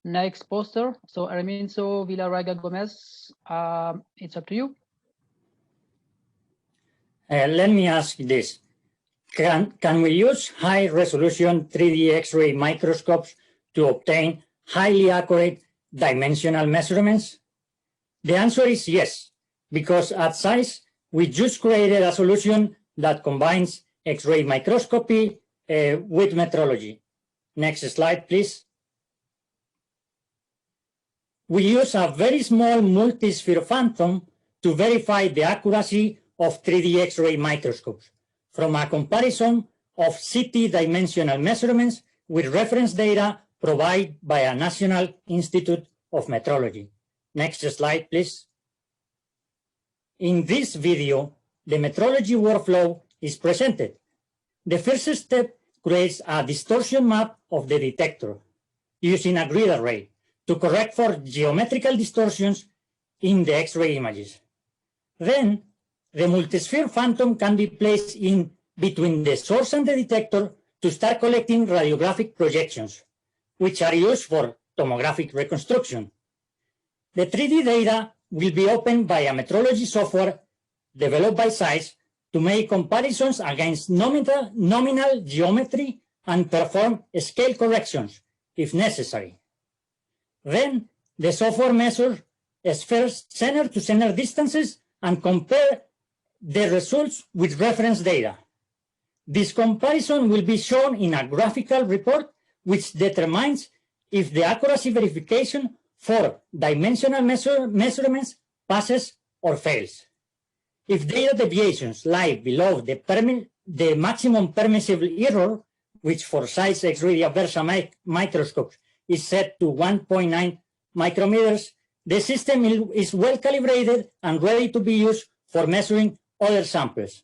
next poster. So Arminzo Villarraga Gomez, it's up to you. Let me ask this. Can we use high-resolution 3D X-ray microscopes to obtain highly accurate dimensional measurements? The answer is yes, because at SAIS, we just created a solution that combines X-ray microscopy with metrology. Next slide, please. We use a very small multisphere phantom to verify the accuracy of 3D X-ray microscopes from a comparison of CT dimensional measurements with reference data provided by a National Institute of Metrology. Next slide, please. In this video, the metrology workflow is presented. The first step creates a distortion map of the detector using a grid array to correct for geometrical distortions in the X-ray images. Then, the multisphere phantom can be placed in between the source and the detector to start collecting radiographic projections, which are used for tomographic reconstruction. The 3D data will be opened by a metrology software developed by SAIS to make comparisons against nominal geometry and perform scale corrections if necessary. Then, the software measures first center-to-center distances and compare the results with reference data. This comparison will be shown in a graphical report which determines if the accuracy verification for dimensional measurements passes or fails. If data deviations lie below the maximum permissible error, which for SAIS X-ray Aversa microscopes is set to 1.9 micrometers, the system is well calibrated and ready to be used for measuring other samples.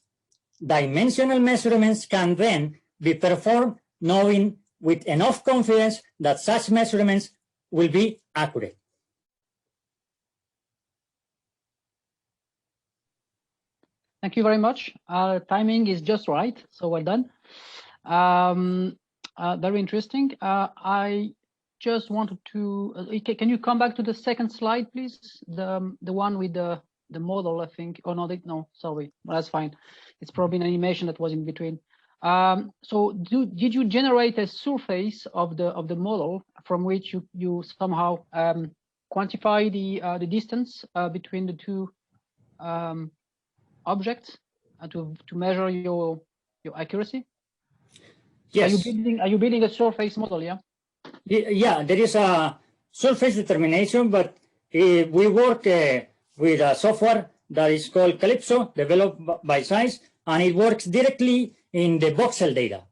Dimensional measurements can then be performed knowing with enough confidence that such measurements will be accurate. Thank you very much. Timing is just right, so well done. Very interesting. I just wanted to, can you come back to the second slide, please? The one with the model, I think. Oh, no, sorry, well, that's fine. It's probably an animation that was in between. So did you generate a surface of the model from which you somehow quantify the distance between the two objects to measure your accuracy? Yes. Are you building a surface model? Yeah. Yeah, there is a surface determination, but we work with a software that is called Calypso, developed by SAIS, and it works directly in the voxel data.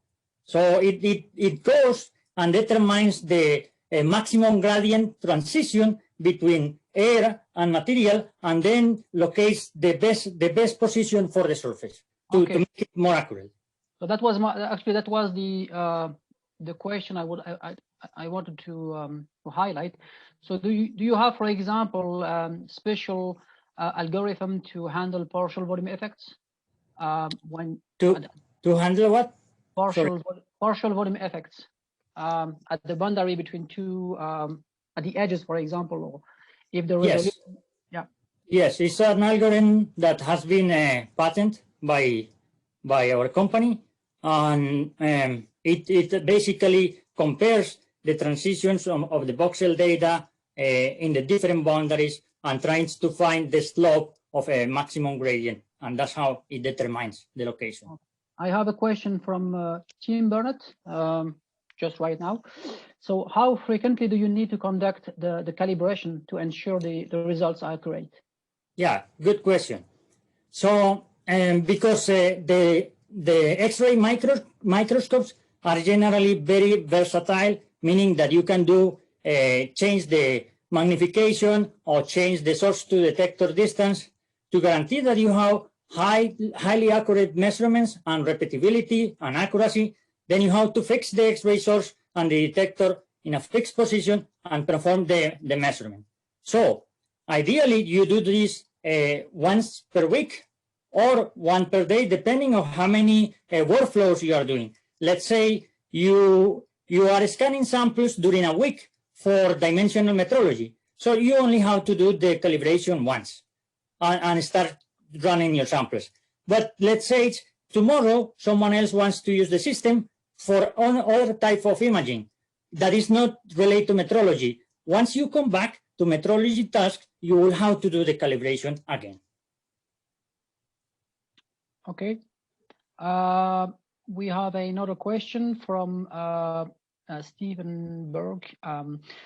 So it goes and determines the maximum gradient transition between air and material, and then locates the best position for the surface to make it more accurate. So that was that was the question I wanted to highlight. So do you have, for example, special algorithm to handle partial volume effects? To handle what? Partial volume effects at the boundary between two, at the edges, for example, or if the resolution. Yes. Yeah. Yes, it's an algorithm that has been patented by our company, and it basically compares the transitions of the voxel data in the different boundaries and tries to find the slope of a maximum gradient, and that's how it determines the location. I have a question from Tim Burnett just right now. So how frequently do you need to conduct the calibration to ensure the results are accurate? Yeah, good question. So because the X-ray microscopes are generally very versatile, meaning that you can do change the magnification or change the source to detector distance to guarantee that you have highly accurate measurements and repeatability and accuracy. Then you have to fix the X-ray source and the detector in a fixed position and perform the measurement. So ideally, you do this once per week or one per day, depending on how many workflows you are doing. Let's say you are scanning samples during a week for dimensional metrology. So you only have to do the calibration once and start running your samples. But let's say tomorrow someone else wants to use the system for other type of imaging that is not related to metrology. Once you come back to metrology tasks, you will have to do the calibration again. Okay. We have another question from Stephen Berg.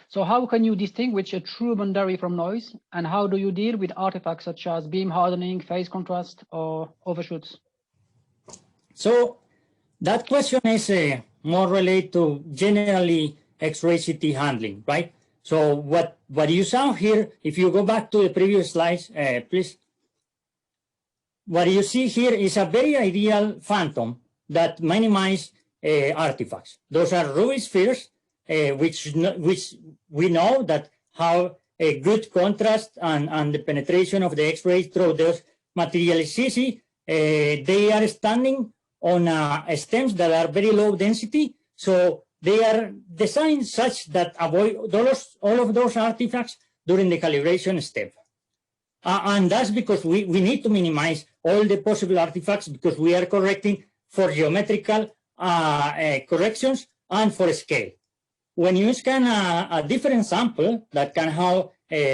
So how can you distinguish a true boundary from noise? And how do you deal with artifacts such as beam hardening, phase contrast, or overshoots? So that question is more related to generally X-ray CT handling, right? So what you saw here, if you go back to the previous slides, please. What you see here is a very ideal phantom that minimize artifacts. Those are Rubik spheres, which we know that have a good contrast and the penetration of the X-rays through those material is easy. They are standing on stems that are very low density, so they are designed such that avoid all of those artifacts during the calibration step. And that's because we need to minimize all the possible artifacts because we are correcting for geometrical corrections and for scale. When you scan a different sample that can have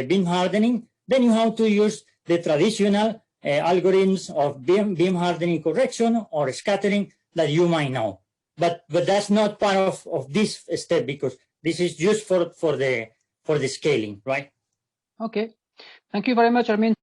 beam hardening, then you have to use the traditional algorithms of beam hardening correction or scattering that you might know. But that's not part of this step because this is just for the scaling, right? Okay. Thank you very much, Armin.